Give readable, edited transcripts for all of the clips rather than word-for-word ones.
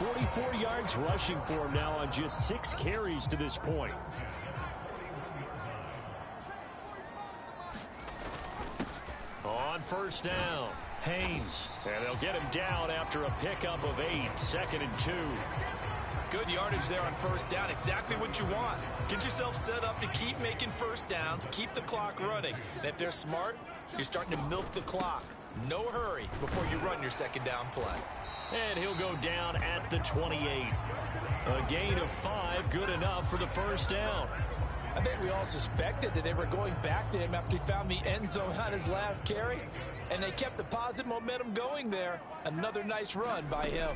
44 yards rushing for him now on just 6 carries to this point. On first down, Haynes. And they'll get him down after a pickup of 8, 2nd and 2. Good yardage there on first down. Exactly what you want. Get yourself set up to keep making first downs, keep the clock running. And if they're smart, you're starting to milk the clock. No hurry before you run your second down play. And he'll go down at the 28. A gain of 5, good enough for the first down. I think we all suspected that they were going back to him after he found the end zone on his last carry. And they kept the positive momentum going there. Another nice run by him.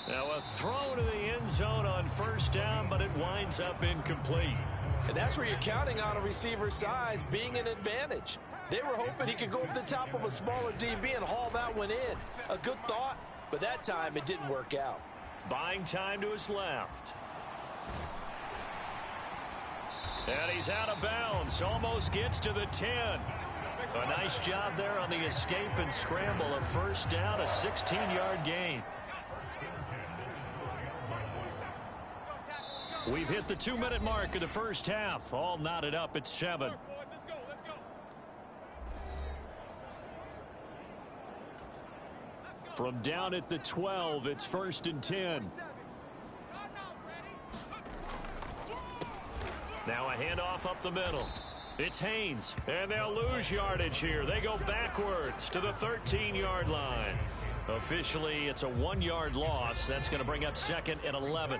Now a throw to the end zone on first down, but it winds up incomplete. And that's where you're counting on a receiver's size being an advantage. They were hoping he could go over the top of a smaller DB and haul that one in. A good thought, but that time it didn't work out. Buying time to his left. And he's out of bounds. Almost gets to the 10. A nice job there on the escape and scramble. A first down, a 16-yard gain. We've hit the 2-minute mark of the first half. All knotted up at 7. From down at the 12, it's 1st and 10. Now a handoff up the middle. It's Haynes, and they'll lose yardage here. They go backwards to the 13-yard line. Officially, it's a 1-yard loss. That's going to bring up 2nd and 11.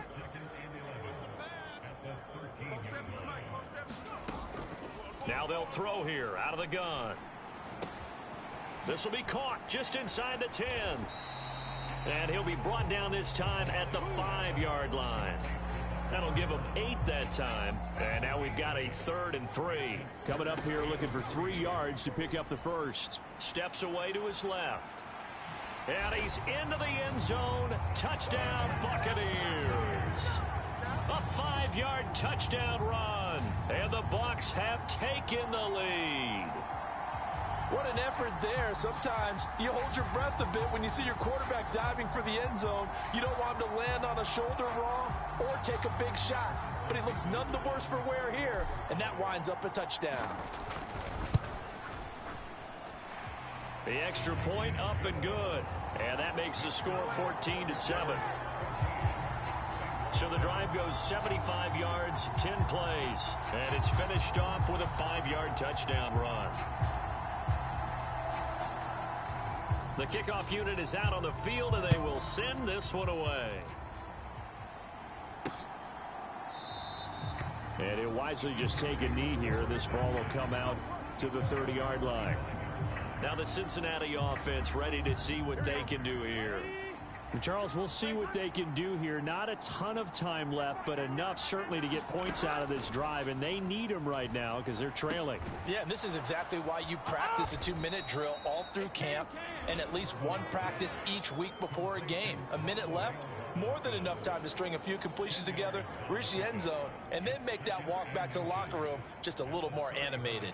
Now they'll throw here out of the gun. This will be caught just inside the 10. And he'll be brought down this time at the 5-yard line. That'll give him 8 that time. And now we've got a 3rd and 3. Coming up here looking for 3 yards to pick up the first. Steps away to his left. And he's into the end zone. Touchdown, Buccaneers. A 5-yard touchdown run. And the Bucs have taken the lead. What an effort there. Sometimes you hold your breath a bit when you see your quarterback diving for the end zone. You don't want him to land on a shoulder wrong or take a big shot. But he looks none the worse for wear here, and that winds up a touchdown. The extra point up and good. And that makes the score 14-7. So the drive goes 75 yards, 10 plays. And it's finished off with a 5-yard touchdown run. The kickoff unit is out on the field, and they will send this one away. And he'll wisely just take a knee here. This ball will come out to the 30-yard line. Now the Cincinnati offense ready to see what they can do here. Charles, we'll see what they can do here. Not a ton of time left, but enough certainly to get points out of this drive, and they need them right now because they're trailing. Yeah, and this is exactly why you practice a 2-minute drill all through camp and at least one practice each week before a game. A minute left, more than enough time to string a few completions together, reach the end zone, and then make that walk back to the locker room just a little more animated.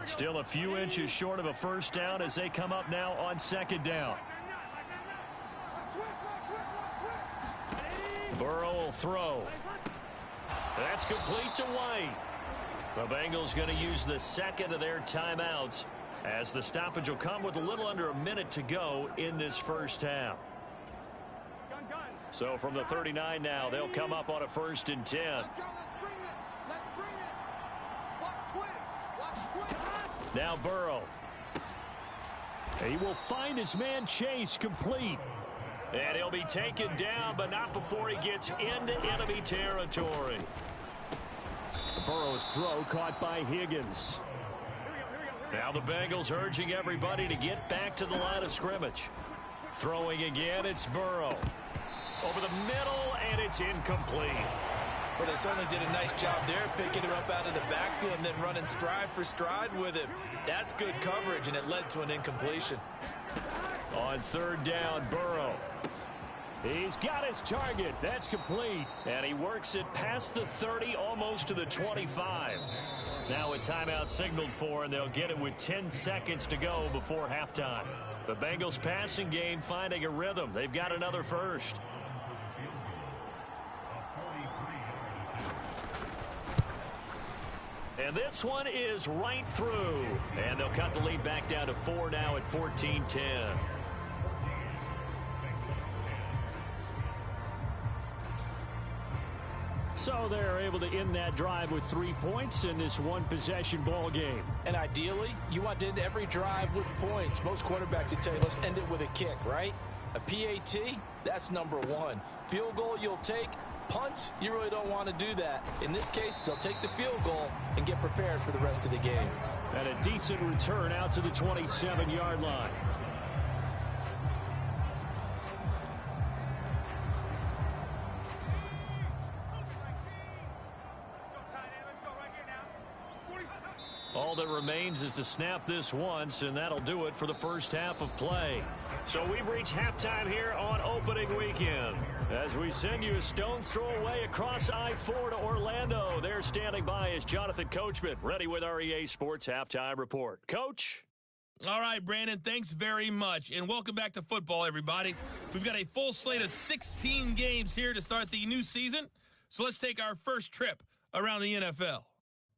Still a few inches short of a first down as they come up now on 2nd down. Burrow will throw. That's complete to White. The Bengals going to use the 2nd of their timeouts as the stoppage will come with a little under a minute to go in this first half. So from the 39 now, they'll come up on a 1st and 10. Now Burrow. He will find his man Chase complete. And he'll be taken down, but not before he gets into enemy territory. Burrow's throw caught by Higgins. Now the Bengals urging everybody to get back to the line of scrimmage. Throwing again, it's Burrow. Over the middle, and it's incomplete. Well, they certainly did a nice job there, picking him up out of the backfield and then running stride for stride with him. That's good coverage, and it led to an incompletion. On 3rd down, Burrow. He's got his target. That's complete. And he works it past the 30, almost to the 25. Now a timeout signaled for, and they'll get it with 10 seconds to go before halftime. The Bengals passing game finding a rhythm. They've got another first. And this one is right through. And they'll cut the lead back down to 4 now at 14-10. So they're able to end that drive with 3 points in this one-possession ball game. And ideally, you want to end every drive with points. Most quarterbacks would tell you, let's end it with a kick, right? A PAT, that's number one. Field goal you'll take. Punts, you really don't want to do that. In this case, they'll take the field goal and get prepared for the rest of the game. And a decent return out to the 27-yard line. All that remains is to snap this once, and that'll do it for the first half of play. So we've reached halftime here on opening weekend. As we send you a stone's throw away across I-4 to Orlando. There standing by is Jonathan Coachman, ready with our EA Sports Halftime Report. Coach? All right, Brandon, thanks very much. And welcome back to football, everybody. We've got a full slate of 16 games here to start the new season. So let's take our first trip around the NFL.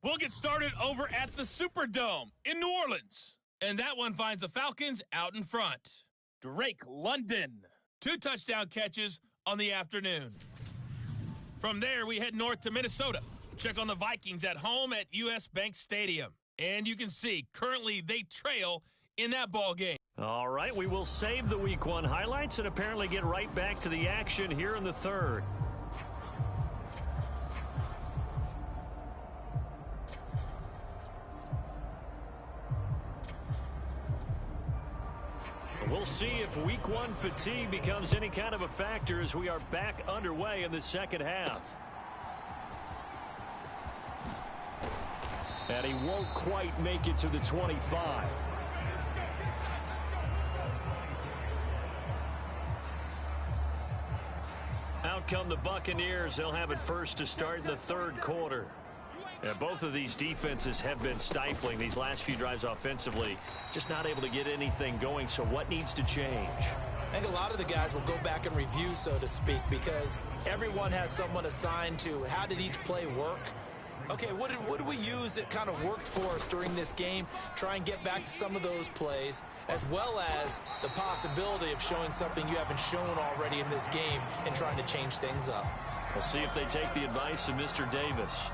We'll get started over at the Superdome in New Orleans. And that one finds the Falcons out in front. Drake London, 2 touchdown catches on the afternoon. From there, we head north to Minnesota. Check on the Vikings at home at US Bank Stadium. And you can see, currently they trail in that ball game. All right, we will save the Week 1 highlights and apparently get right back to the action here in the third. We'll see if Week 1 fatigue becomes any kind of a factor as we are back underway in the second half. And he won't quite make it to the 25. Out come the Buccaneers. They'll have it first to start in the third quarter. Yeah, both of these defenses have been stifling these last few drives offensively. Just not able to get anything going, so what needs to change? I think a lot of the guys will go back and review, so to speak, because everyone has someone assigned to how did each play work. Okay, what did we use that kind of worked for us during this game? Try and get back to some of those plays, as well as the possibility of showing something you haven't shown already in this game and trying to change things up. We'll see if they take the advice of Mr. Davis.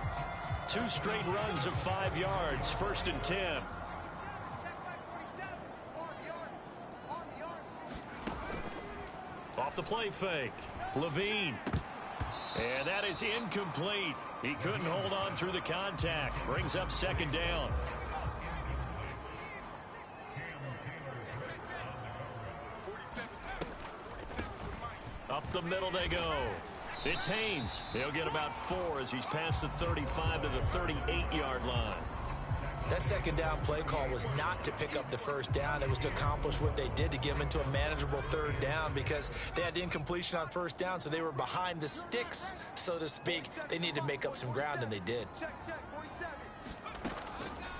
2 straight runs of 5 yards, 1st and 10. Off the play fake, Levine. And that is incomplete. He couldn't hold on through the contact. Brings up 2nd down. Up the middle they go. It's Haynes. He'll get about 4 as he's past the 35 to the 38-yard line. That 2nd down play call was not to pick up the 1st down. It was to accomplish what they did to get them into a manageable 3rd down because they had incompletion on 1st down, so they were behind the sticks, so to speak. They needed to make up some ground, and they did.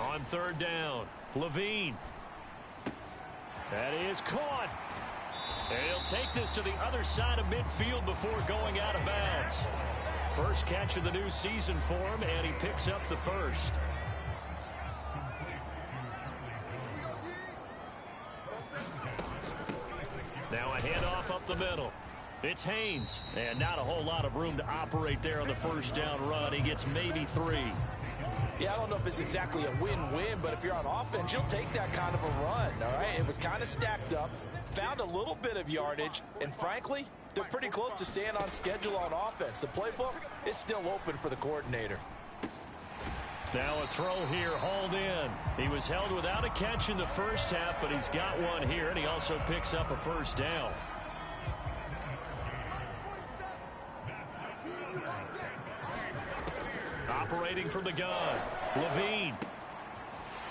On 3rd down, Levine. That is caught. And he'll take this to the other side of midfield before going out of bounds. First catch of the new season for him, and he picks up the 1st. Now a handoff up the middle. It's Haynes, and not a whole lot of room to operate there on the 1st down run. He gets maybe 3. Yeah, I don't know if it's exactly a win-win, but if you're on offense, you'll take that kind of a run, all right? It was kind of stacked up, found a little bit of yardage, and frankly, they're pretty close to staying on schedule on offense. The playbook is still open for the coordinator. Now a throw here, hauled in. He was held without a catch in the 1st half, but he's got one here, and he also picks up a 1st down. Operating from the gun, Levine.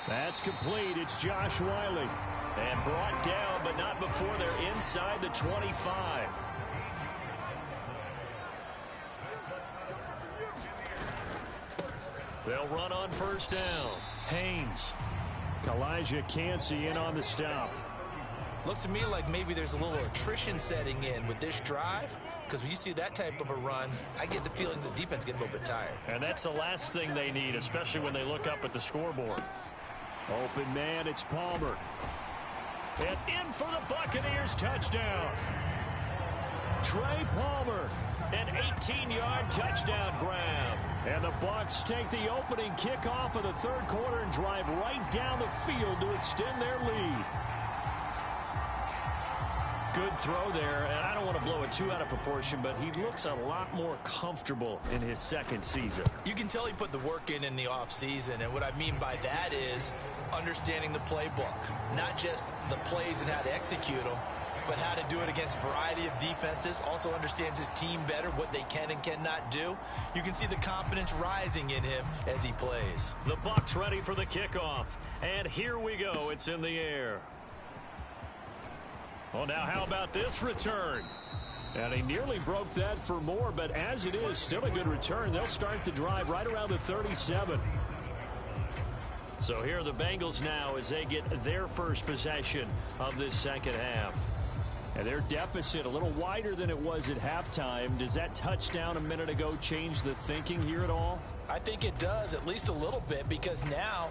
That's complete. It's Josh Wiley. And brought down, but not before they're inside the 25. They'll run on first down. Haynes. Elijah Cansey in on the stop. Looks to me like maybe there's a little attrition setting in with this drive, because when you see that type of a run, I get the feeling the defense is getting a little bit tired. And that's the last thing they need, especially when they look up at the scoreboard. Open man, it's Palmer. And in for the Buccaneers touchdown. Trey Palmer. An 18-yard touchdown grab. And the Bucs take the opening kickoff of the third quarter and drive right down the field to extend their lead. Good throw there, and I don't want to blow it too out of proportion, but he looks a lot more comfortable in his second season. You can tell he put the work in the offseason, and what I mean by that is understanding the playbook, not just the plays and how to execute them, but how to do it against a variety of defenses. Also understands his team better, what they can and cannot do. You can see the confidence rising in him as he plays. The Bucs ready for the kickoff, and here we go. It's in the air. Well, now how about this return? And he nearly broke that for more, but as it is, still a good return. They'll start the drive right around the 37. So here are the Bengals now as they get their first possession of this second half. And their deficit a little wider than it was at halftime. Does that touchdown a minute ago change the thinking here at all? I think it does, at least a little bit, because now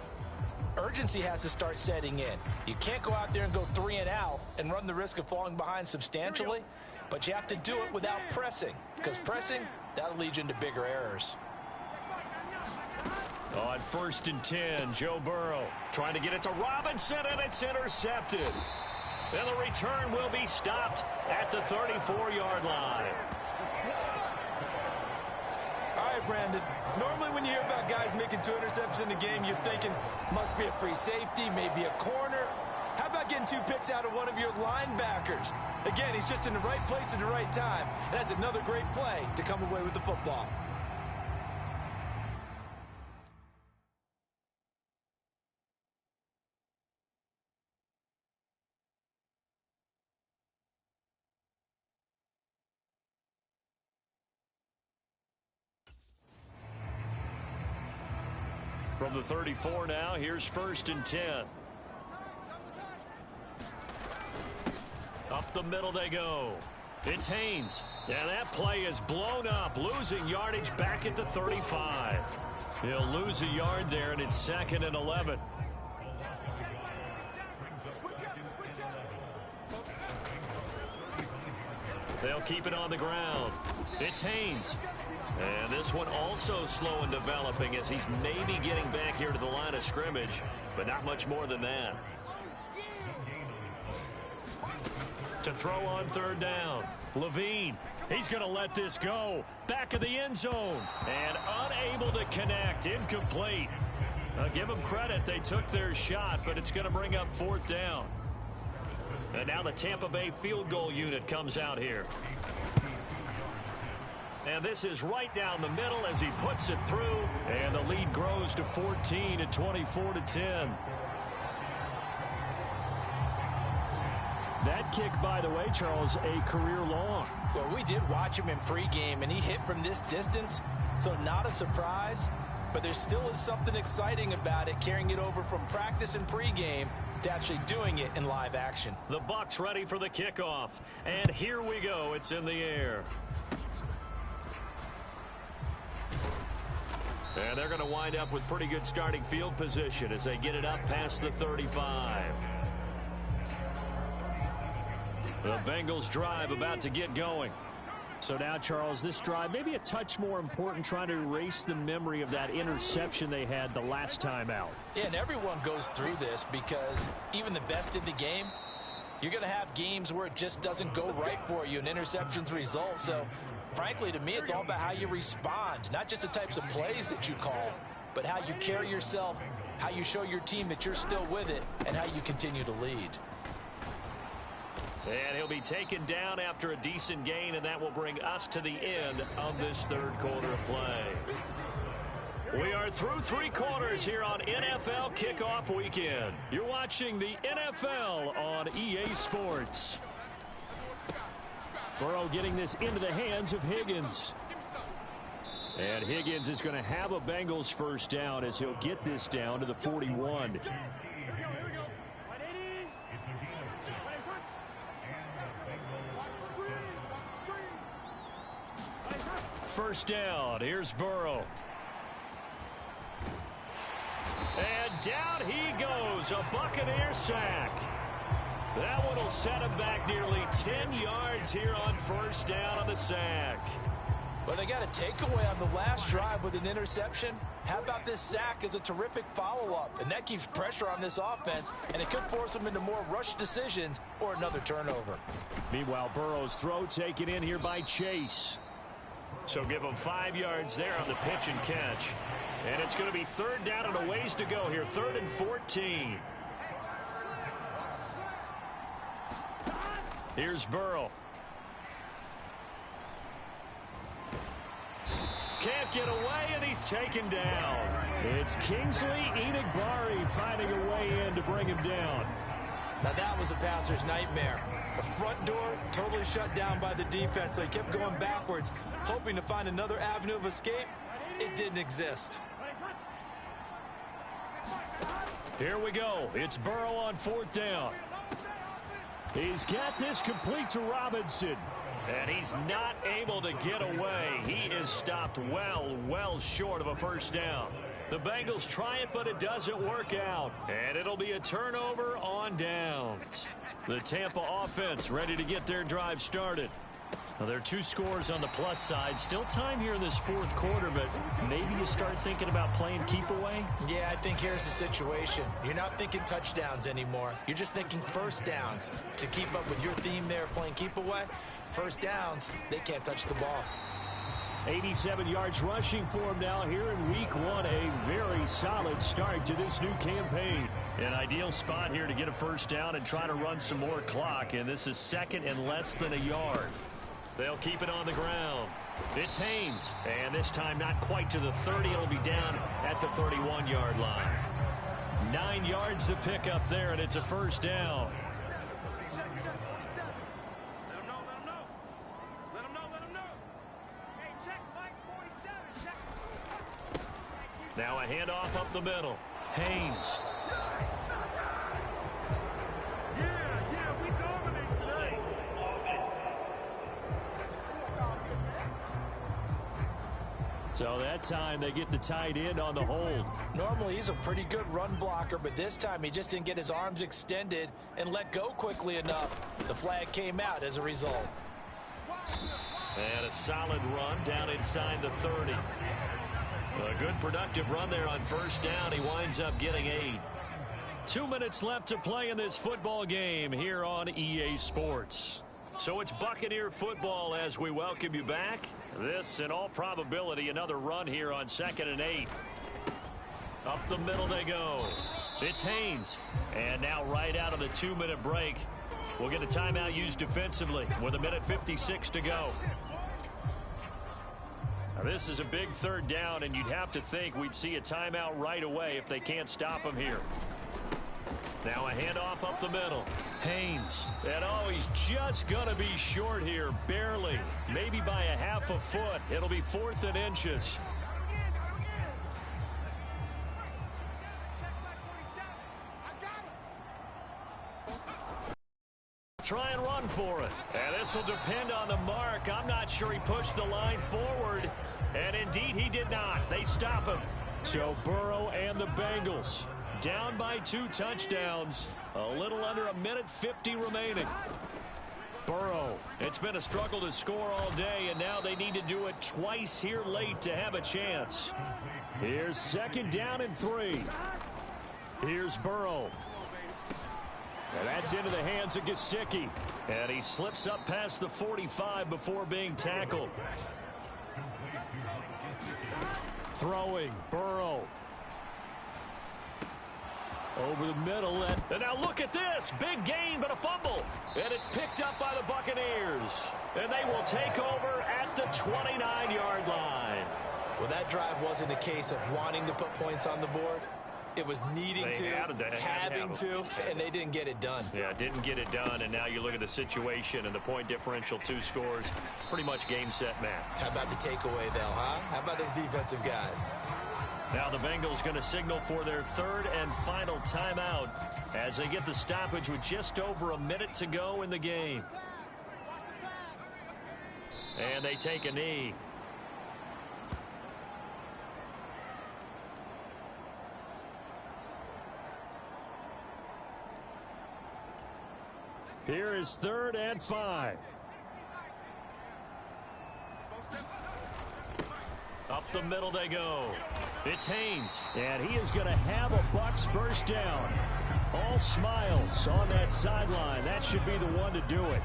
urgency has to start setting in. You can't go out there and go 3 and out and run the risk of falling behind substantially, but you have to do it without pressing, because pressing, that'll lead you into bigger errors. On 1st and 10, Joe Burrow trying to get it to Robinson, and it's intercepted. And the return will be stopped at the 34-yard line. All right, Brandon. Normally when you hear about guys making 2 interceptions in the game, you're thinking must be a free safety, maybe a corner. How about getting 2 picks out of one of your linebackers? Again, he's just in the right place at the right time. And that's another great play to come away with the football. From the 34 now, here's 1st and 10. Up the middle they go. It's Haynes. And that play is blown up, losing yardage back at the 35. He'll lose a yard there, and it's 2nd and 11. They'll keep it on the ground. It's Haynes. And this one also slow in developing as he's maybe getting back here to the line of scrimmage, but not much more than that. To throw on 3rd down, Levine. He's going to let this go. Back of the end zone. And unable to connect. Incomplete. Give them credit. They took their shot, but it's going to bring up 4th down. And now the Tampa Bay field goal unit comes out here. And this is right down the middle as he puts it through. And the lead grows to 14 at 24-10. That kick, by the way, Charles, a career long. Well, we did watch him in pregame, and he hit from this distance, so not a surprise. But there still is something exciting about it, carrying it over from practice and pregame to actually doing it in live action. The Bucs ready for the kickoff. And here we go. It's in the air. And they're going to wind up with pretty good starting field position as they get it up past the 35. The Bengals drive about to get going. So now, Charles, this drive maybe a touch more important, trying to erase the memory of that interception they had the last time out. Yeah, and everyone goes through this because even the best in the game, you're going to have games where it just doesn't go right for you and interceptions result. So, frankly, to me, it's all about how you respond, not just the types of plays that you call, but how you carry yourself, how you show your team that you're still with it, and how you continue to lead. And he'll be taken down after a decent gain, and that will bring us to the end of this 3rd quarter of play. We are through 3 quarters here on NFL Kickoff Weekend. You're watching the NFL on EA Sports. Burrow getting this into the hands of Higgins. And Higgins is going to have a Bengals first down as he'll get this down to the 41. First down. Here's Burrow. And down he goes. A Buccaneer sack. That one will set him back nearly 10 yards here on first down on the sack. Well, they got a takeaway on the last drive with an interception. How about this sack as a terrific follow-up? And that keeps pressure on this offense, and it could force them into more rushed decisions or another turnover. Meanwhile, Burrow's throw taken in here by Chase. So give him 5 yards there on the pitch and catch. And it's going to be third down and a ways to go here. 3rd and 14. Here's Burrow. Can't get away, and he's taken down. It's Kingsley Enagbari finding a way in to bring him down. Now that was a passer's nightmare. The front door totally shut down by the defense, so he kept going backwards, hoping to find another avenue of escape. It didn't exist. Here we go. It's Burrow on 4th down. He's got this complete to Robinson. And he's not able to get away. He is stopped well short of a first down. The Bengals try it, but it doesn't work out. And it'll be a turnover on downs. The Tampa offense ready to get their drive started. Now, there are 2 scores on the plus side. Still time here in this 4th quarter, but maybe you start thinking about playing keep away? Yeah, I think here's the situation. You're not thinking touchdowns anymore. You're just thinking first downs. To keep up with your theme there, playing keep away, first downs, they can't touch the ball. 87 yards rushing for him now here in week 1. A very solid start to this new campaign. An ideal spot here to get a first down and try to run some more clock. And this is 2nd and less than a yard. They'll keep it on the ground. It's Haynes. And this time not quite to the 30. It'll be down at the 31-yard line. 9 yards to pick up there, and it's a first down. Now a handoff up the middle. Haynes. We dominate today. So that time they get the tight end on the hold. Normally he's a pretty good run blocker, but this time he just didn't get his arms extended and let go quickly enough. The flag came out as a result. And a solid run down inside the 30. A good productive run there on first down. He winds up getting 8. 2 minutes left to play in this football game here on EA Sports. So it's Buccaneer football as we welcome you back. This, in all probability, another run here on 2nd and 8. Up the middle they go. It's Haynes. And now right out of the 2-minute break, we'll get a timeout used defensively with 1:56 to go. Now, this is a big 3rd down, and you'd have to think we'd see a timeout right away if they can't stop him here. Now a handoff up the middle. Haynes. And oh, he's just going to be short here, barely. Maybe by a half a foot. It'll be 4th and inches. Try and run for it. And this will depend on the mark. I'm not sure he pushed the line forward. And indeed he did not. They stop him. So Burrow and the Bengals down by 2 touchdowns. A little under 1:50 remaining. Burrow. It's been a struggle to score all day, and now they need to do it twice here late to have a chance. Here's 2nd down and 3. Here's Burrow. And that's into the hands of Gesicki. And he slips up past the 45 before being tackled. Throwing, Burrow. Over the middle. And now look at this. Big gain, but a fumble. And it's picked up by the Buccaneers. And they will take over at the 29-yard line. Well, that drive wasn't a case of wanting to put points on the board. It was needing to, having to, and they didn't get it done. Yeah, didn't get it done, and now you look at the situation and the point differential, 2 scores, pretty much game, set, match. How about the takeaway, though, huh? How about those defensive guys? Now the Bengals going to signal for their 3rd and final timeout as they get the stoppage with just over a minute to go in the game. And they take a knee. Here is 3rd and 5. Up the middle they go. It's Haynes. And he is going to have a Bucs first down. All smiles on that sideline. That should be the one to do it.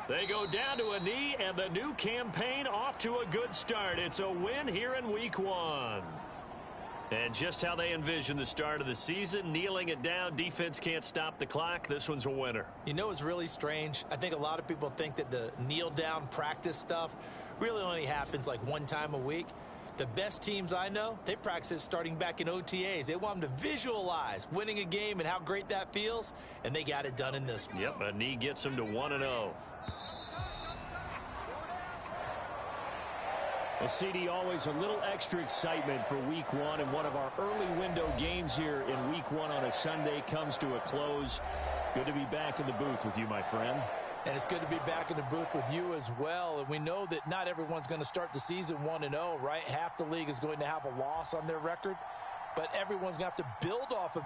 They go down to a knee, and the new campaign off to a good start. It's a win here in week 1. And just how they envision the start of the season, kneeling it down, defense can't stop the clock. This one's a winner. You know what's really strange? I think a lot of people think that the kneel-down practice stuff really only happens like one time a week. The best teams I know, they practice it starting back in OTAs. They want them to visualize winning a game and how great that feels, and they got it done in this one. Yep, a knee gets them to 1-0. Well, CD, always a little extra excitement for week 1, and one of our early window games here in week 1 on a Sunday comes to a close. Good to be back in the booth with you, my friend. And it's good to be back in the booth with you as well. And we know that not everyone's going to start the season 1-0, right? Half the league is going to have a loss on their record, but everyone's going to have to build off of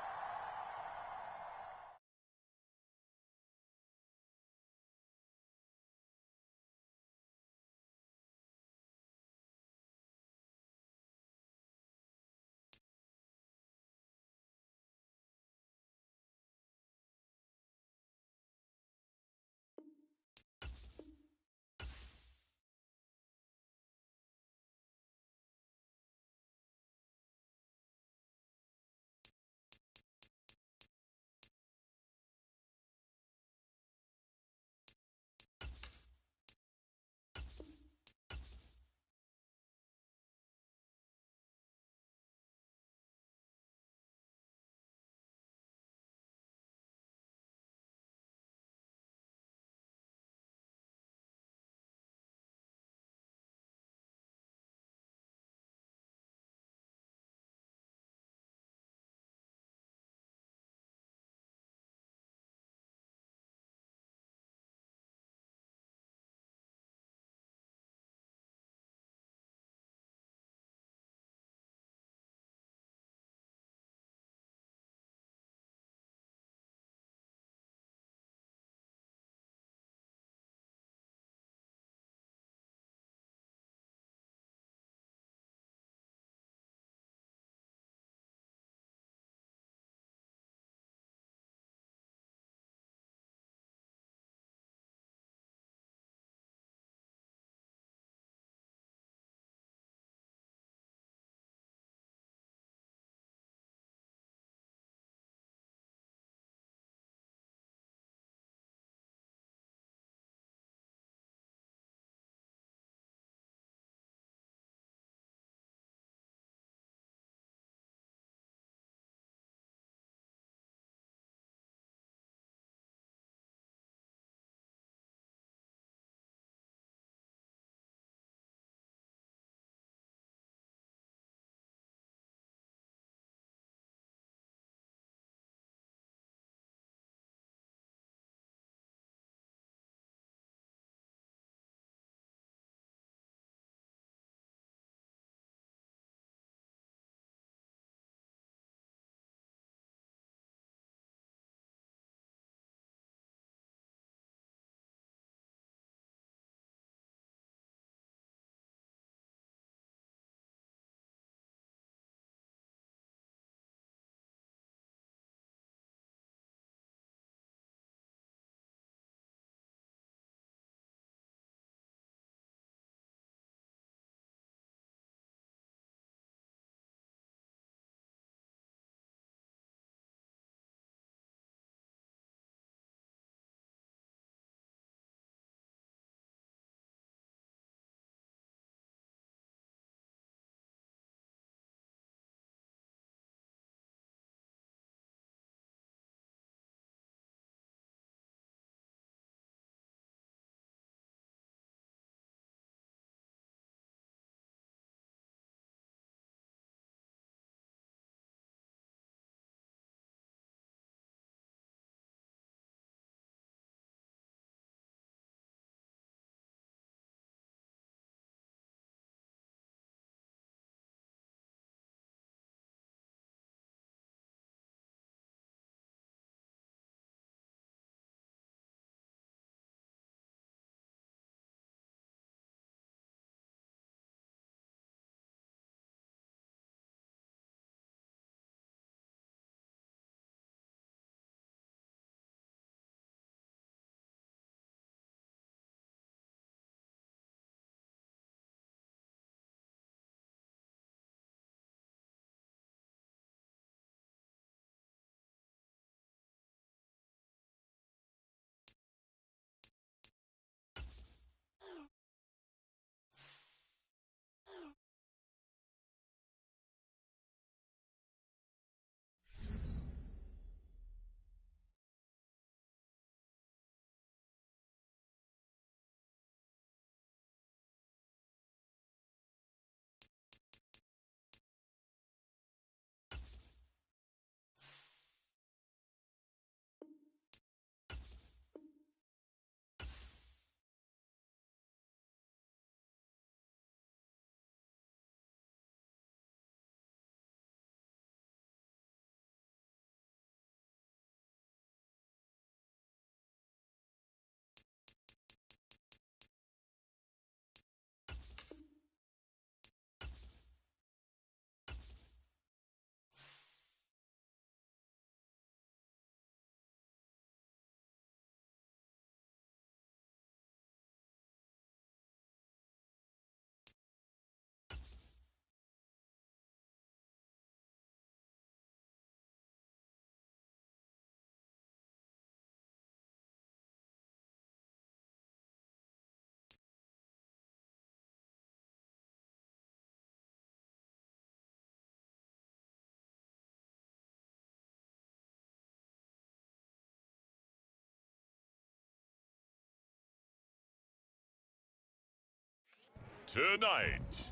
Tonight,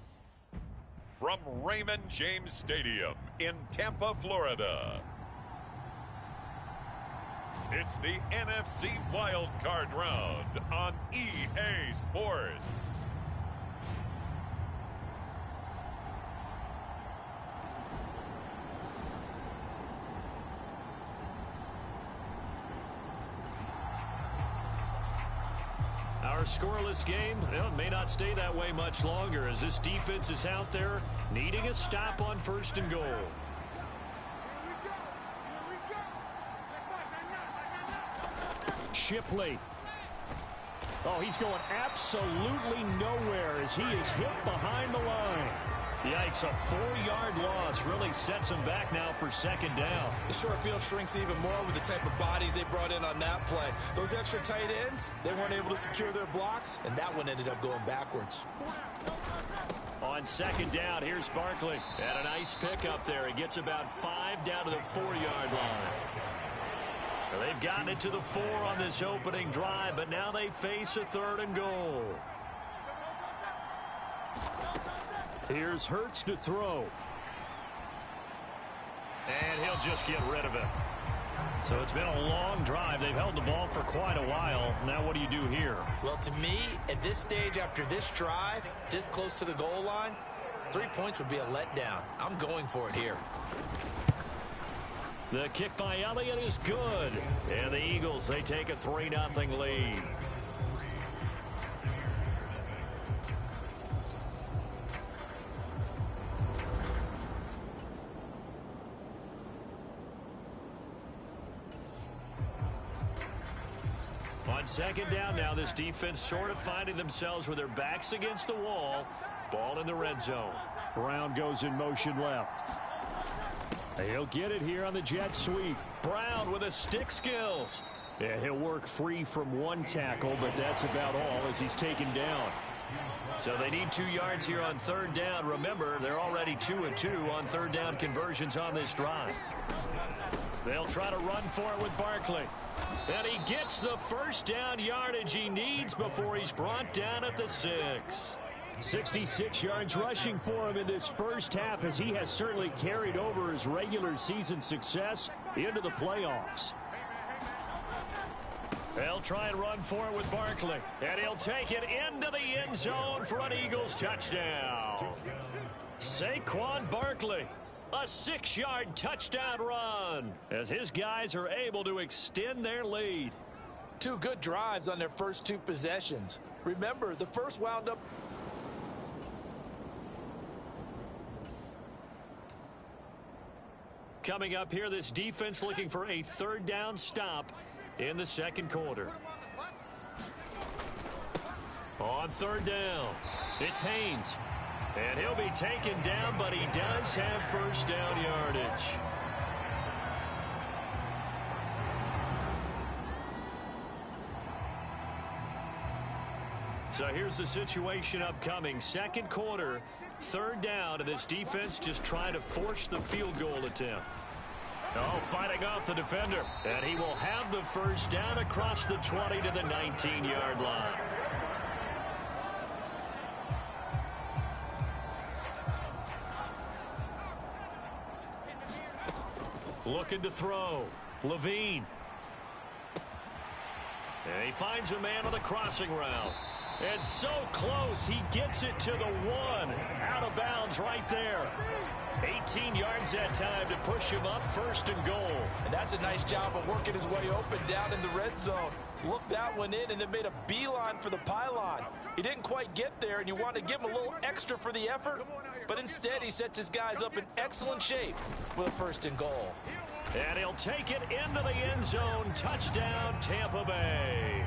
from Raymond James Stadium in Tampa, Florida, it's the NFC Wild Card Round on EA Sports. Our scoreless game, well, it may not stay that way much longer as this defense is out there needing a stop on 1st and goal. Shipley. Oh, he's going absolutely nowhere as he is hit behind the line. Yikes, a 4-yard loss really sets him back now for 2nd down. The short field shrinks even more with the type of bodies they brought in on that play. Those extra tight ends, they weren't able to secure their blocks, and that one ended up going backwards. On 2nd down, here's Barkley. And a nice pickup there. He gets about 5 down to the 4-yard line. Well, they've gotten it to the 4 on this opening drive, but now they face a 3rd and goal. Here's Hurts to throw. And he'll just get rid of it. So it's been a long drive. They've held the ball for quite a while. Now what do you do here? Well, to me, at this stage after this drive, this close to the goal line, 3 points would be a letdown. I'm going for it here. The kick by Elliott is good. And the Eagles, they take a 3-0 lead. On 2nd down now, this defense sort of finding themselves with their backs against the wall. Ball in the red zone. Brown goes in motion left. He'll get it here on the jet sweep. Brown with a stick skills. Yeah, he'll work free from one tackle, but that's about all as he's taken down. So they need 2 yards here on 3rd down. Remember, they're already 2-2 on 3rd down conversions on this drive. They'll try to run for it with Barkley. And he gets the 1st down yardage he needs before he's brought down at the 6. 66 yards rushing for him in this first half as he has certainly carried over his regular season success into the playoffs. They'll try and run for it with Barkley. And he'll take it into the end zone for an Eagles touchdown. Saquon Barkley. A 6-yard touchdown run as his guys are able to extend their lead. 2 good drives on their first 2 possessions. Remember, the first wound up. Coming up here, this defense looking for a 3rd down stop in the 2nd quarter. On 3rd down, it's Haynes. And he'll be taken down, but he does have 1st down yardage. So here's the situation upcoming. 2nd quarter, 3rd down, and this defense just trying to force the field goal attempt. Oh, fighting off the defender. And he will have the 1st down across the 20 to the 19-yard line. Looking to throw. Levine. And he finds a man on the crossing route. And so close, he gets it to the 1. Out of bounds right there. 18 yards that time to push him up 1st and goal. And that's a nice job of working his way open down in the red zone. Looked that one in and then made a beeline for the pylon. He didn't quite get there, and you want to give him a little extra for the effort. But instead, he sets his guys up in excellent shape with a 1st and goal. And he'll take it into the end zone. Touchdown, Tampa Bay.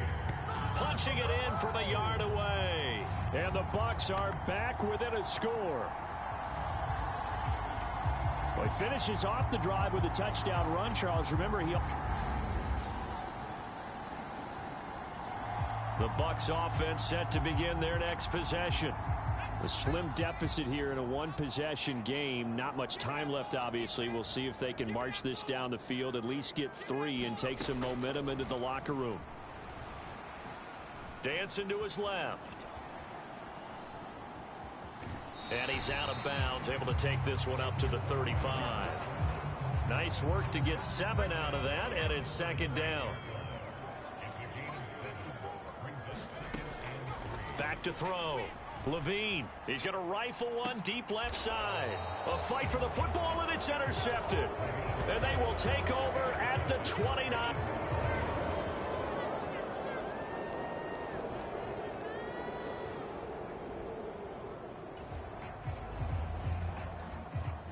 Punching it in from a yard away. And the Bucs are back within a score. Well, he finishes off the drive with a touchdown run, Charles. Remember, the Bucs offense set to begin their next possession. A slim deficit here in a 1-possession game. Not much time left, obviously. We'll see if they can march this down the field, at least get 3 and take some momentum into the locker room. Dancing to his left. And he's out of bounds, able to take this one up to the 35. Nice work to get 7 out of that, and it's second down. Back to throw. Levine, he's going to rifle one deep left side. A fight for the football, and it's intercepted. And they will take over at the 29.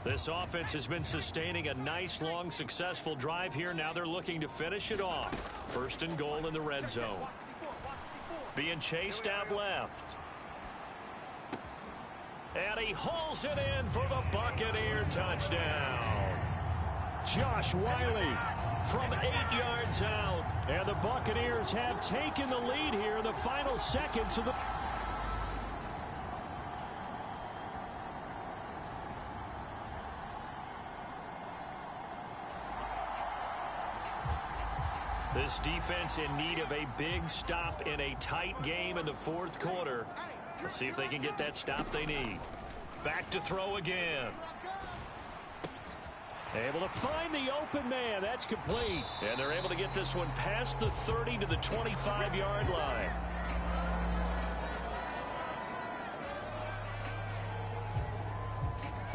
This offense has been sustaining a nice, long, successful drive here. Now they're looking to finish it off. First and goal in the red zone. Being chased out left. And he hauls it in for the Buccaneer touchdown. Josh Wiley from 8 yards out. And the Buccaneers have taken the lead here in the final seconds of the... This defense in need of a big stop in a tight game in the fourth quarter. Let's see if they can get that stop they need. Back to throw again. Able to find the open man. That's complete. And they're able to get this one past the 30 to the 25-yard line.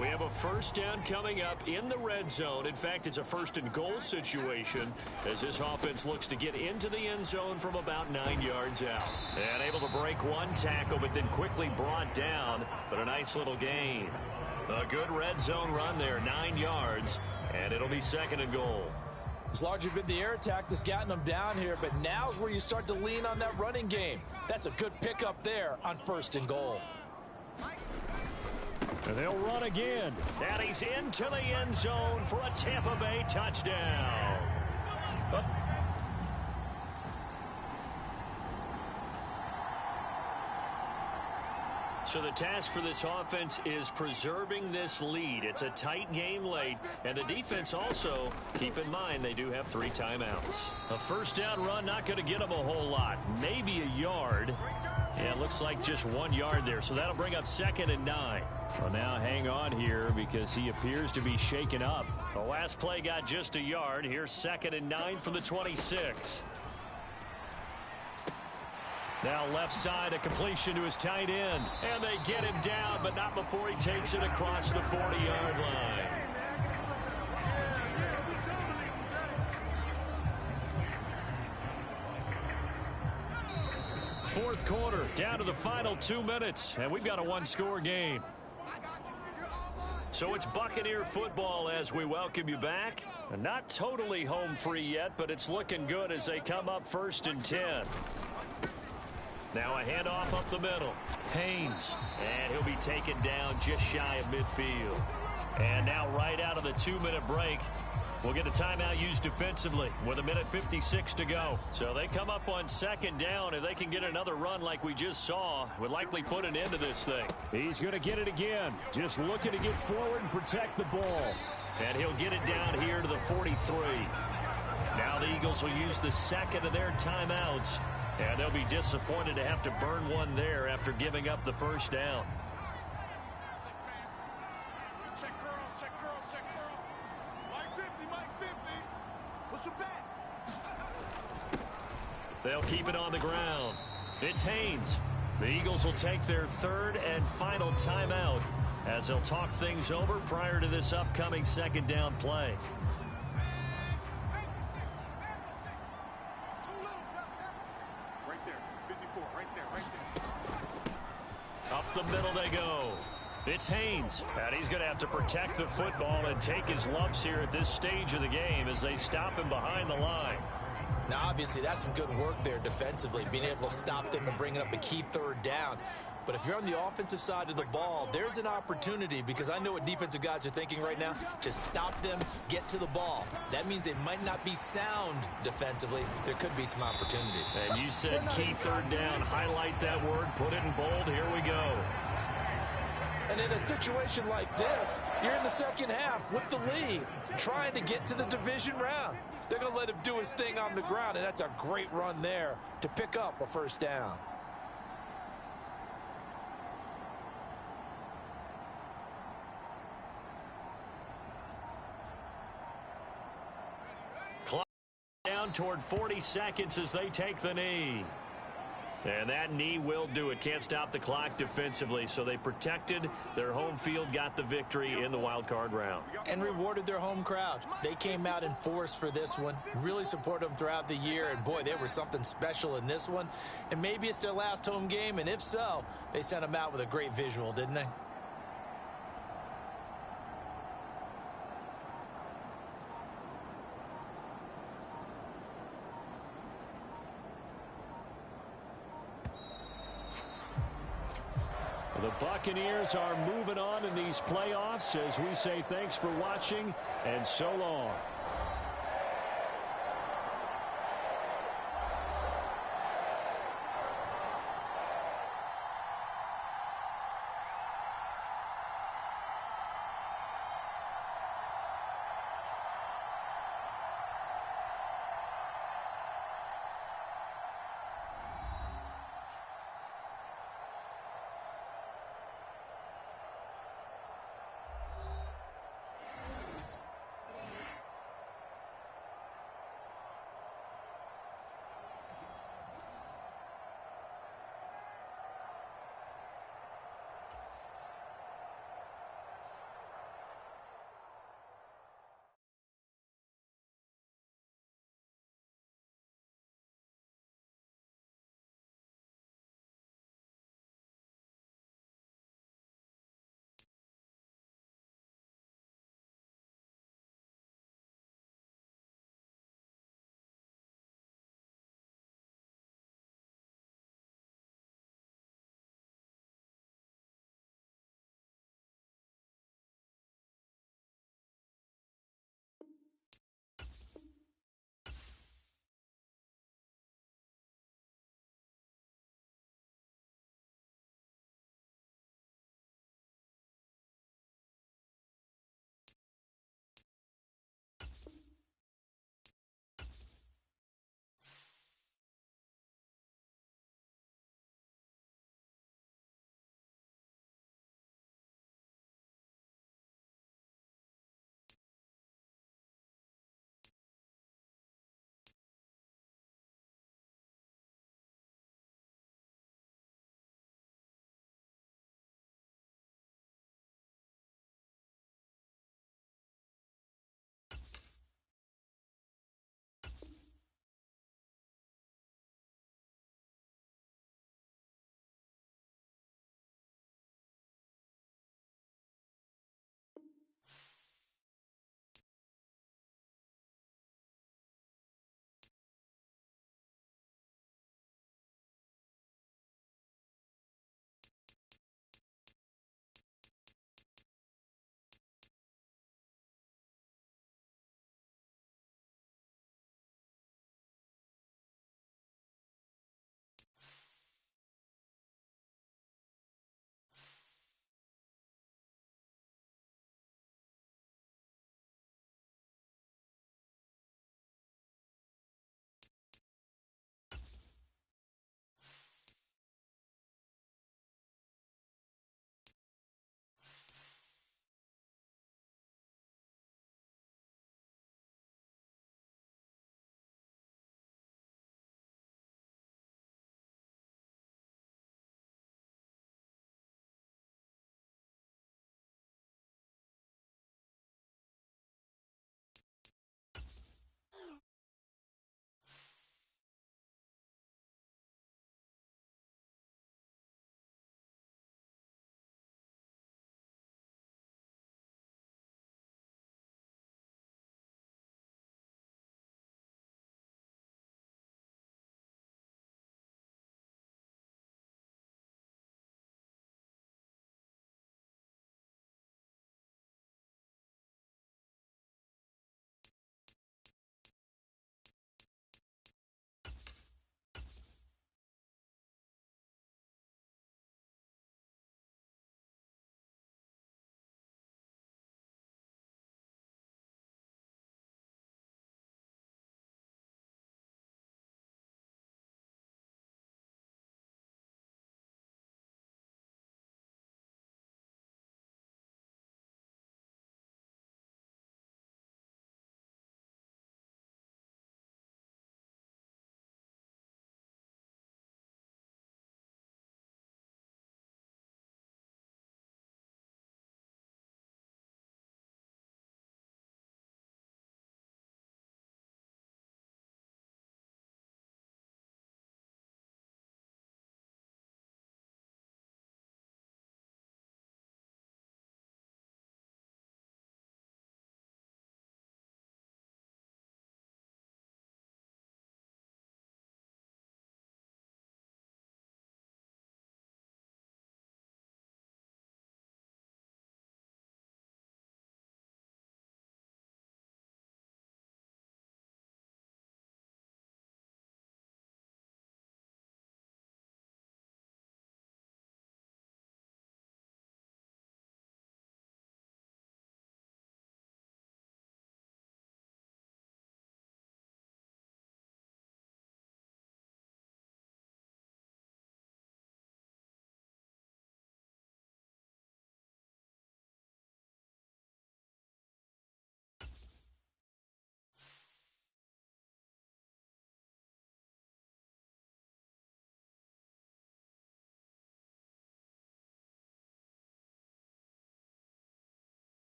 We have a first down coming up in the red zone. In fact, it's a first and goal situation as this offense looks to get into the end zone from about 9 yards out. And able to break one tackle, but then quickly brought down. But a nice little gain. A good red zone run there, 9 yards, and it'll be second and goal. It's largely been the air attack that's gotten them down here, but now's where you start to lean on that running game. That's a good pickup there on first and goal. And they'll run again. And he's into the end zone for a Tampa Bay touchdown. So the task for this offense is preserving this lead. It's a tight game late, and the defense also, keep in mind, they do have 3 timeouts. A first down run not going to get them a whole lot. Maybe a yard. Yeah, it looks like just 1 yard there, so that'll bring up second and 9. Well, now hang on here because he appears to be shaken up. The last play got just a yard. Here's second and 9 from the 26. Now left side, a completion to his tight end. And they get him down, but not before he takes it across the 40-yard line. Fourth quarter, down to the final 2 minutes, and we've got a one-score game. So it's Buccaneer football as we welcome you back. Not totally home free yet, but it's looking good as they come up first and 10. Now a handoff up the middle. Haynes. And he'll be taken down just shy of midfield. And now right out of the 2-minute break, we'll get a timeout used defensively with 1:56 to go. So they come up on second down. If they can get another run like we just saw, would likely put an end to this thing. He's going to get it again. Just looking to get forward and protect the ball. And he'll get it down here to the 43. Now the Eagles will use the second of their timeouts. And they'll be disappointed to have to burn one there after giving up the first down. Check curls, check curls, check curls. Mike 50, Mike 50. Push him back. They'll keep it on the ground. It's Haynes. The Eagles will take their third and final timeout as they'll talk things over prior to this upcoming second down play. Up the middle they go. It's Haynes, and he's going to have to protect the football and take his lumps here at this stage of the game as they stop him behind the line. Now, obviously, that's some good work there defensively, being able to stop them and bring up a key third down. But if you're on the offensive side of the ball, there's an opportunity, because I know what defensive guys are thinking right now. Just stop them, get to the ball. That means they might not be sound defensively. There could be some opportunities. And you said key third down. Highlight that word. Put it in bold. Here we go. And in a situation like this, you're in the second half with the lead, trying to get to the division round. They're going to let him do his thing on the ground, and that's a great run there to pick up a first down. down toward 40 seconds as they take the knee. And that knee will do it. Can't stop the clock defensively, so they protected their home field, got the victory in the wild card round. And rewarded their home crowd. They came out in force for this one, really supported them throughout the year, and boy, they were something special in this one. And maybe it's their last home game, and if so, they sent them out with a great visual, didn't they? The Buccaneers are moving on in these playoffs as we say thanks for watching and so long.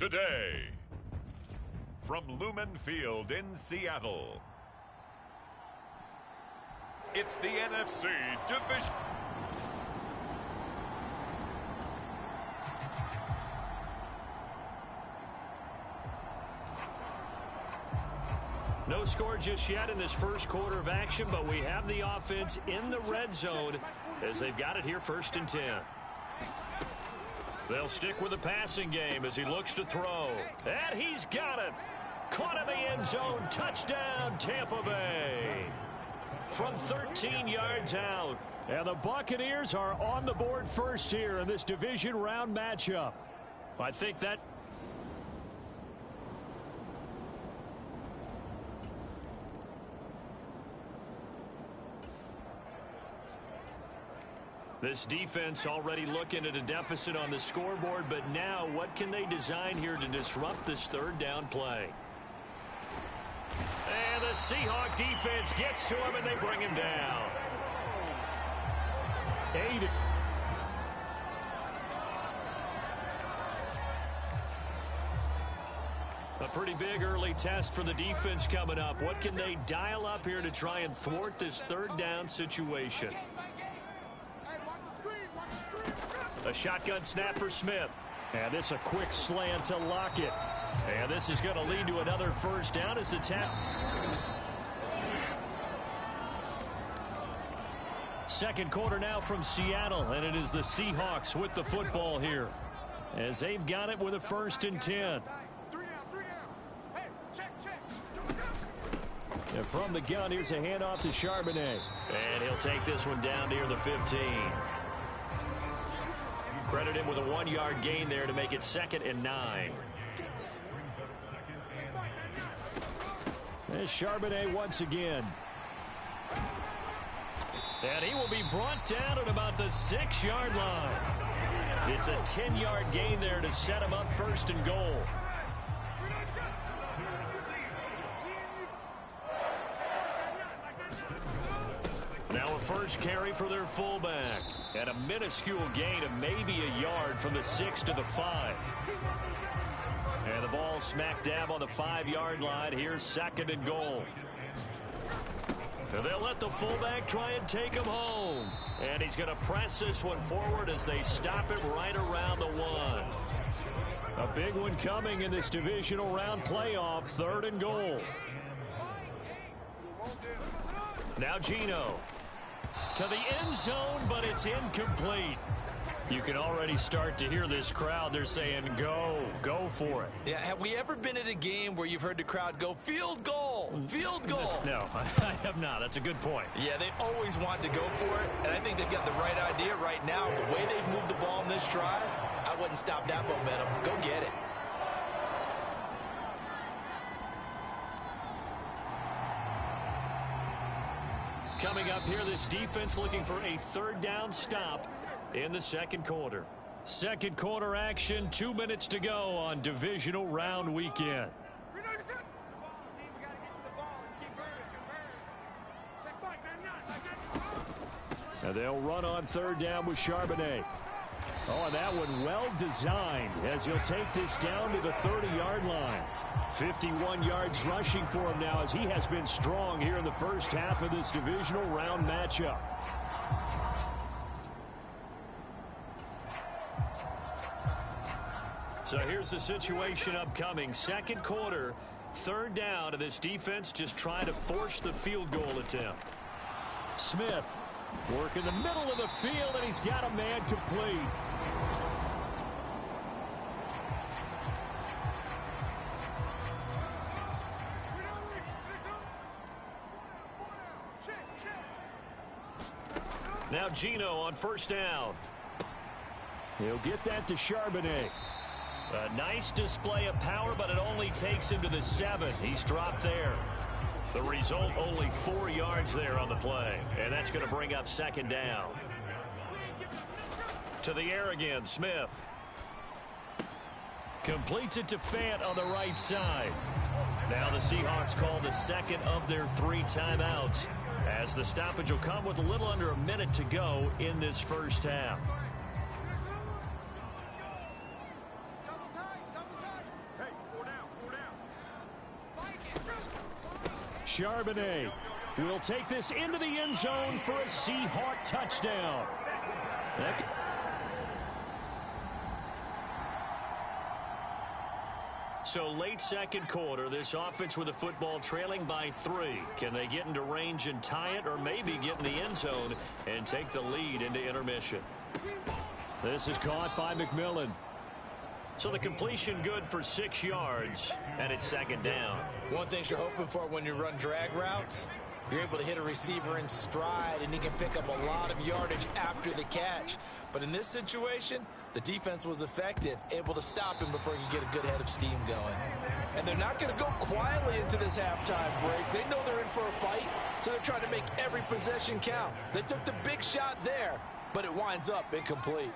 today. From Lumen Field in Seattle, it's the NFC Division. No score just yet in this first quarter of action, but we have the offense in the red zone as they've got it here 1st and 10. They'll stick with the passing game as he looks to throw. And he's got it. Caught in the end zone. Touchdown, Tampa Bay. From 13 yards out. And the Buccaneers are on the board first here in this division round matchup. I think that... This defense already looking at a deficit on the scoreboard, but now what can they design here to disrupt this third down play? And the Seahawk defense gets to him, and they bring him down. 8. A pretty big early test for the defense coming up. What can they dial up here to try and thwart this third down situation? A shotgun snap for Smith. And this a quick slant to Lockett. And this is going to lead to another first down as the tap. Second quarter now from Seattle, and it is the Seahawks with the football here as they've got it with a 1st and 10. And from the gun, here's a handoff to Charbonnet. And he'll take this one down near the 15. Credit him with a 1-yard gain there to make it 2nd and 9. There's Charbonnet once again. And he will be brought down at about the 6-yard line. It's a 10-yard gain there to set him up 1st and goal. Now a first carry for their fullback. And a minuscule gain of maybe a yard from the 6 to the 5. And the ball smack dab on the 5-yard line. Here's 2nd and goal. And they'll let the fullback try and take him home. And he's going to press this one forward as they stop it right around the 1. A big one coming in this divisional round playoff. 3rd and goal. Now Geno. To the end zone, but it's incomplete. You can already start to hear this crowd. They're saying, go for it. Yeah, have we ever been at a game where you've heard the crowd go, field goal, field goal? No, I have not. That's a good point. Yeah, they always want to go for it, and I think they've got the right idea right now. The way they've moved the ball in this drive, I wouldn't stop that momentum. Go get it. Coming up here, this defense looking for a 3rd down stop in the 2nd quarter. 2nd quarter action, 2 minutes to go on divisional round weekend. And they'll run on 3rd down with Charbonnet. Oh, and that one well designed as he'll take this down to the 30-yard line. 51 yards rushing for him now as he has been strong here in the first half of this divisional round matchup. So here's the situation upcoming. 2nd quarter, 3rd down, and this defense just trying to force the field goal attempt. Smith work in the middle of the field, and he's got a man complete. Now Geno on 1st down. He'll get that to Charbonnet. A nice display of power, but it only takes him to the 7. He's dropped there. The result, only 4 yards there on the play. And that's going to bring up 2nd down. To the air again, Smith. Completes it to Fant on the right side. Now the Seahawks call the 2nd of their 3 timeouts, as the stoppage will come with a little under a minute to go in this first half. Charbonnet will take this into the end zone for a Seahawk touchdown. So late second quarter, this offense with the football trailing by 3. Can they get into range and tie it, or maybe get in the end zone and take the lead into intermission? This is caught by McMillan. So the completion good for 6 yards, and it's second down. One thing you're hoping for when you run drag routes, you're able to hit a receiver in stride, and he can pick up a lot of yardage after the catch. But in this situation, the defense was effective, able to stop him before he could get a good head of steam going. And they're not going to go quietly into this halftime break. They know they're in for a fight, so they're trying to make every possession count. They took the big shot there, but it winds up incomplete.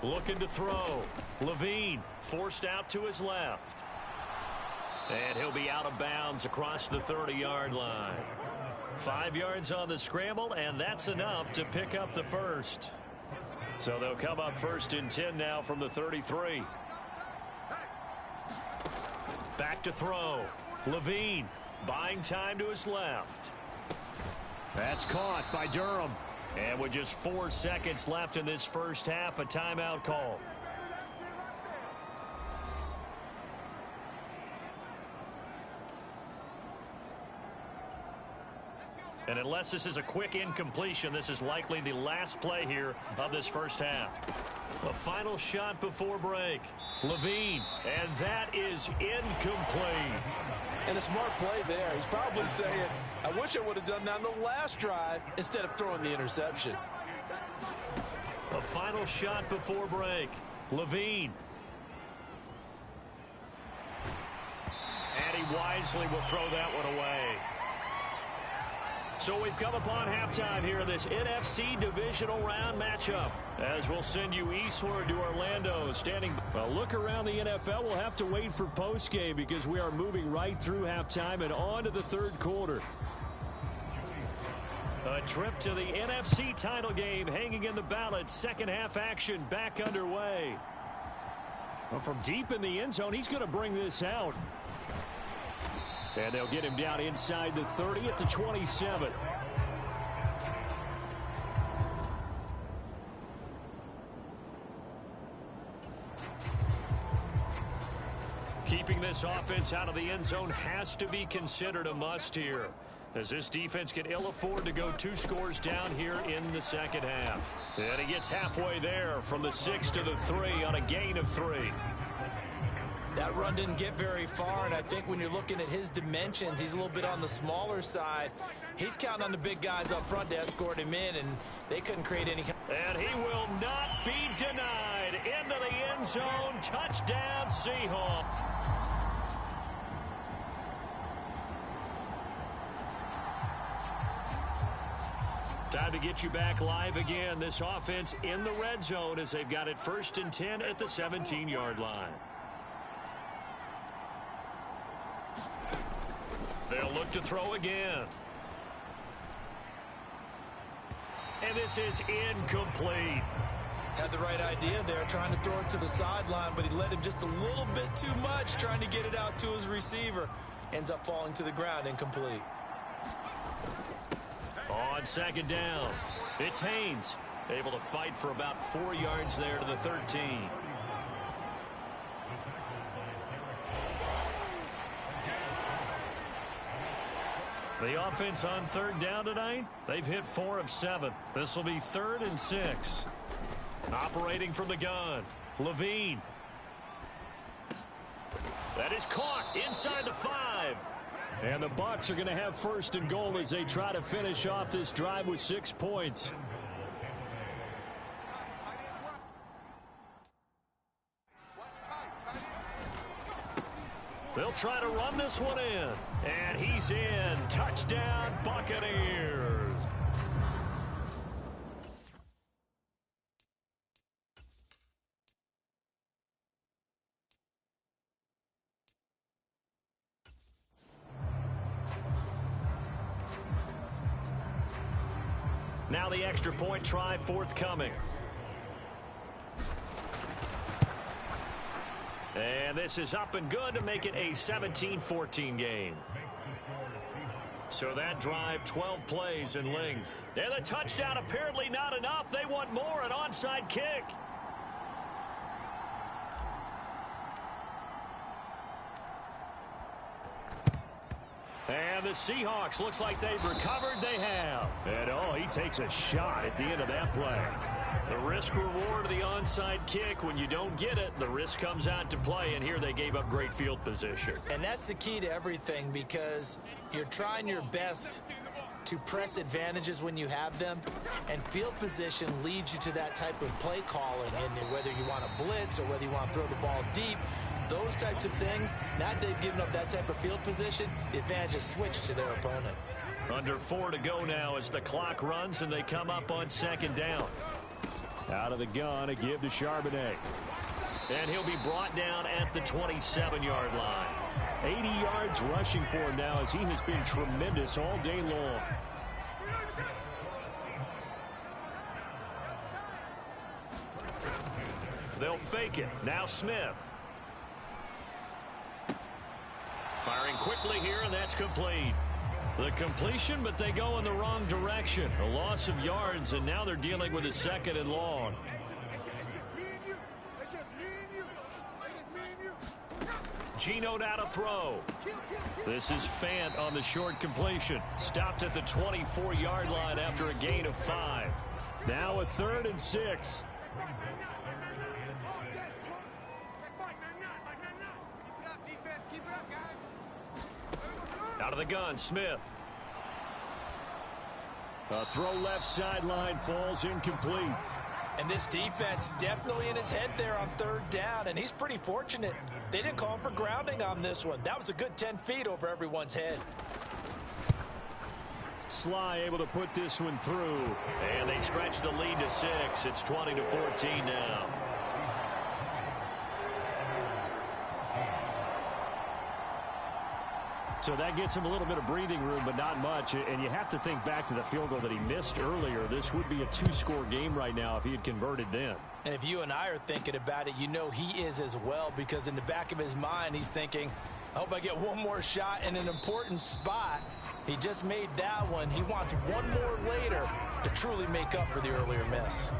Looking to throw. Levine forced out to his left. And he'll be out of bounds across the 30-yard line. 5 yards on the scramble, and that's enough to pick up the first. So they'll come up 1st and 10 now from the 33. Back to throw. Levine buying time to his left. That's caught by Durham. And with just 4 seconds left in this first half, a timeout call. And unless this is a quick incompletion, this is likely the last play here of this first half. A final shot before break. Levine, and that is incomplete. And a smart play there. He's probably saying, I wish I would have done that on the last drive instead of throwing the interception. A final shot before break. Levine. And he wisely will throw that one away. So we've come upon halftime here in this NFC divisional round matchup, as we'll send you eastward to Orlando. Standing a look around the NFL, we'll have to wait for postgame because we are moving right through halftime and on to the third quarter. A trip to the NFC title game hanging in the balance. Second half action back underway. Well, from deep in the end zone, he's going to bring this out. And they'll get him down inside the 30 at the 27. Keeping this offense out of the end zone has to be considered a must here, as this defense can ill afford to go 2 scores down here in the second half. And he gets halfway there from the 6 to the 3 on a gain of 3. That run didn't get very far, and I think when you're looking at his dimensions, he's a little bit on the smaller side. He's counting on the big guys up front to escort him in, and they couldn't create any. And he will not be denied. Into the end zone. Touchdown, Seahawks. Time to get you back live again. This offense in the red zone as they've got it 1st and 10 at the 17-yard line. They'll look to throw again. And this is incomplete. Had the right idea there, trying to throw it to the sideline, but he led him just a little bit too much, trying to get it out to his receiver. Ends up falling to the ground, incomplete. On second down, it's Haynes, able to fight for about 4 yards there to the 13. The offense on 3rd down tonight, they've hit 4 of 7. This will be 3rd and 6. Operating from the gun, Levine. That is caught inside the 5. And the Bucs are going to have 1st and goal as they try to finish off this drive with 6 points. They'll try to run this one in. And he's in. Touchdown, Buccaneers. Now the extra point try forthcoming. And this is up and good to make it a 17-14 game. So that drive, 12 plays in length. And the touchdown apparently not enough. They want more, an onside kick. And the Seahawks, looks like they've recovered. They have. And, oh, he takes a shot at the end of that play. The risk-reward of the onside kick, when you don't get it, the risk comes out to play, and here they gave up great field position. And that's the key to everything, because you're trying your best to press advantages when you have them, and field position leads you to that type of play calling, and whether you want to blitz or whether you want to throw the ball deep, those types of things, now that they've given up that type of field position, the advantage is switched to their opponent. Under 4 to go now as the clock runs, and they come up on second down. Out of the gun, a give to Charbonnet. And he'll be brought down at the 27-yard line. 80 yards rushing for him now, as he has been tremendous all day long. They'll fake it. Now Smith. Firing quickly here, and that's complete. The completion, but they go in the wrong direction. A loss of yards, and now they're dealing with a second and long. Geno now to throw. This is Fant on the short completion. Stopped at the 24-yard line after a gain of 5. Now a 3rd and 6. Out of the gun, Smith. A throw left sideline, falls incomplete. And this defense definitely in his head there on 3rd down, and he's pretty fortunate. They didn't call him for grounding on this one. That was a good 10 feet over everyone's head. Sly able to put this one through. And they stretch the lead to 6. It's 20-14 now. So that gets him a little bit of breathing room, but not much. And you have to think back to the field goal that he missed earlier. This would be a 2-score game right now if he had converted then. And if you and I are thinking about it, you know he is as well, because in the back of his mind, he's thinking, I hope I get one more shot in an important spot. He just made that one. He wants one more later to truly make up for the earlier miss.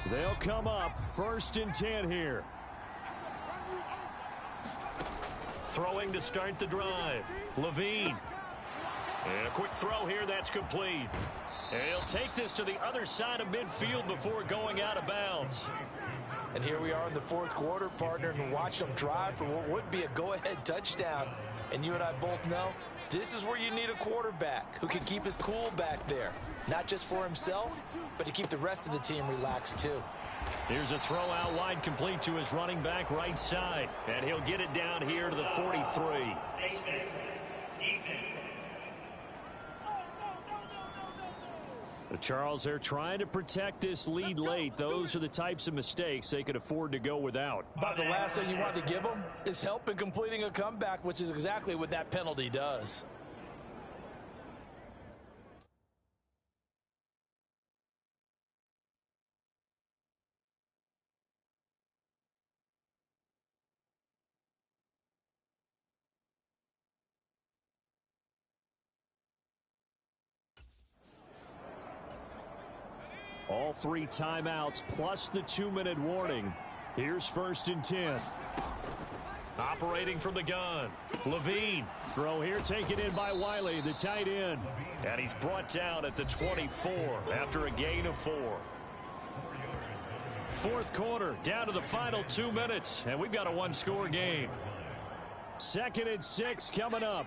They'll come up 1st and 10 here. Throwing to start the drive. Levine. And a quick throw here, that's complete. And he'll take this to the other side of midfield before going out of bounds. And here we are in the 4th quarter, partner, and watch them drive for what would be a go-ahead touchdown. And you and I both know this is where you need a quarterback who can keep his cool back there. Not just for himself, but to keep the rest of the team relaxed too. Here's a throw out wide, complete to his running back right side. And he'll get it down here to the 43. Charles, they're trying to protect this lead late. Those are the types of mistakes they could afford to go without. But the last thing you want to give them is help in completing a comeback, which is exactly what that penalty does. All 3 timeouts plus the 2-minute warning. Here's 1st and 10. Operating from the gun. Levine. Throw here taken in by Wiley, the tight end. And he's brought down at the 24 after a gain of 4. 4th quarter, down to the final 2 minutes. And we've got a 1-score game. 2nd and 6 coming up.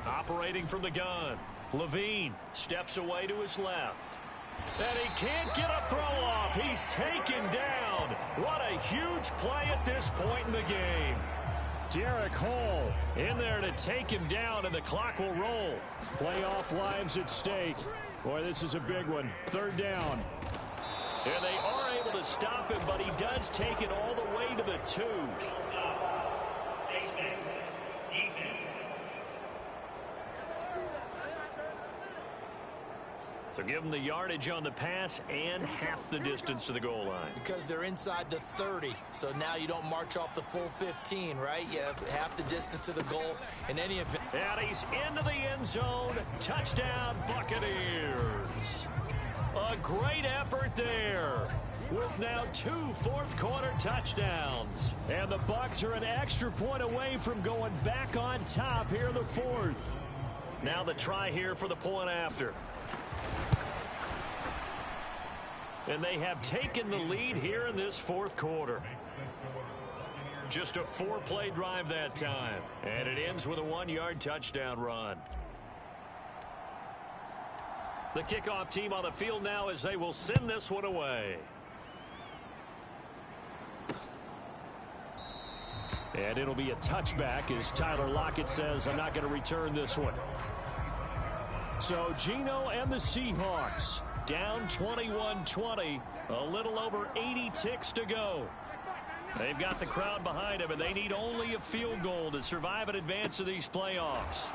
Operating from the gun. Levine steps away to his left. And he can't get a throw off. He's taken down. What a huge play at this point in the game. Derek Hall in there to take him down, and the clock will roll. Playoff lives at stake. Boy, this is a big one. 3rd down. And they are able to stop him, but he does take it all the way to the 2. So give them the yardage on the pass and half the distance to the goal line. Because they're inside the 30, so now you don't march off the full 15, right? You have half the distance to the goal in any event. And he's into the end zone. Touchdown, Buccaneers. A great effort there, with now 2 fourth-quarter touchdowns. And the Bucs are an extra point away from going back on top here in the fourth. Now the try here for the point after. And they have taken the lead here in this fourth quarter. Just a 4-play drive that time. And it ends with a 1-yard touchdown run. The kickoff team on the field now as they will send this one away. And it'll be a touchback as Tyler Lockett says, I'm not going to return this one. So Geno and the Seahawks down 21-20, a little over 80 ticks to go. They've got the crowd behind them, and they need only a field goal to survive and advance to these playoffs.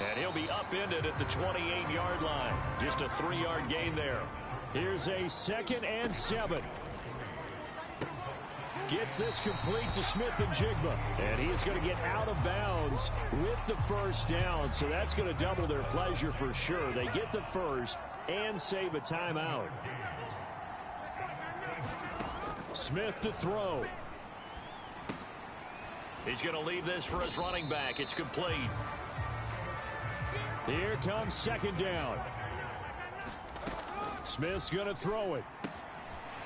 And he'll be upended at the 28-yard line. Just a 3-yard gain there. Here's a 2nd and 7. Gets this complete to Smith-Njigba. And he is going to get out of bounds with the first down. So that's going to double their pleasure for sure. They get the first and save a timeout. Smith to throw. He's going to leave this for his running back. It's complete. Here comes 2nd down. Smith's going to throw it.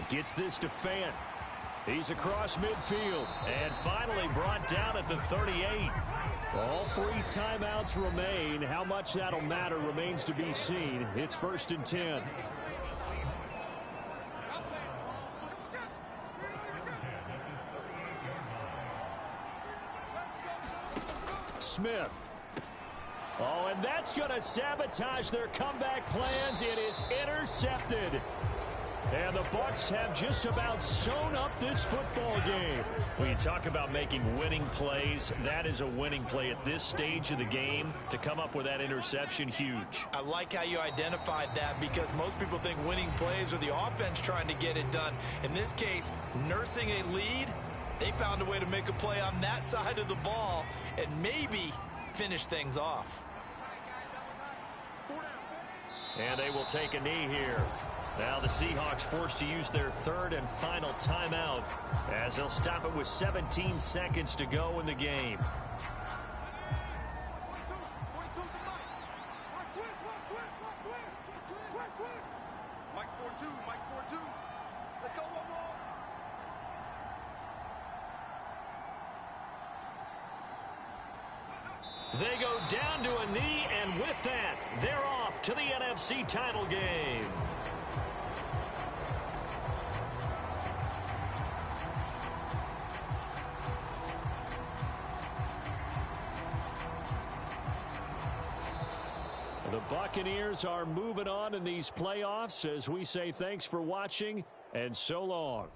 Gets this to Fant. He's across midfield and finally brought down at the 38. All 3 timeouts remain. How much that'll matter remains to be seen. It's 1st and 10. Smith. Oh, and that's going to sabotage their comeback plans. It is intercepted. And the Bucs have just about sewn up this football game. When you talk about making winning plays, that is a winning play at this stage of the game. To come up with that interception, huge. I like how you identified that because most people think winning plays are the offense trying to get it done. In this case, nursing a lead, they found a way to make a play on that side of the ball and maybe finish things off. And they will take a knee here. Now the Seahawks forced to use their 3rd and final timeout as they'll stop it with 17 seconds to go in the game. They go down to a knee, and with that, they're off to the NFC title game. The Buccaneers are moving on in these playoffs as we say thanks for watching and so long.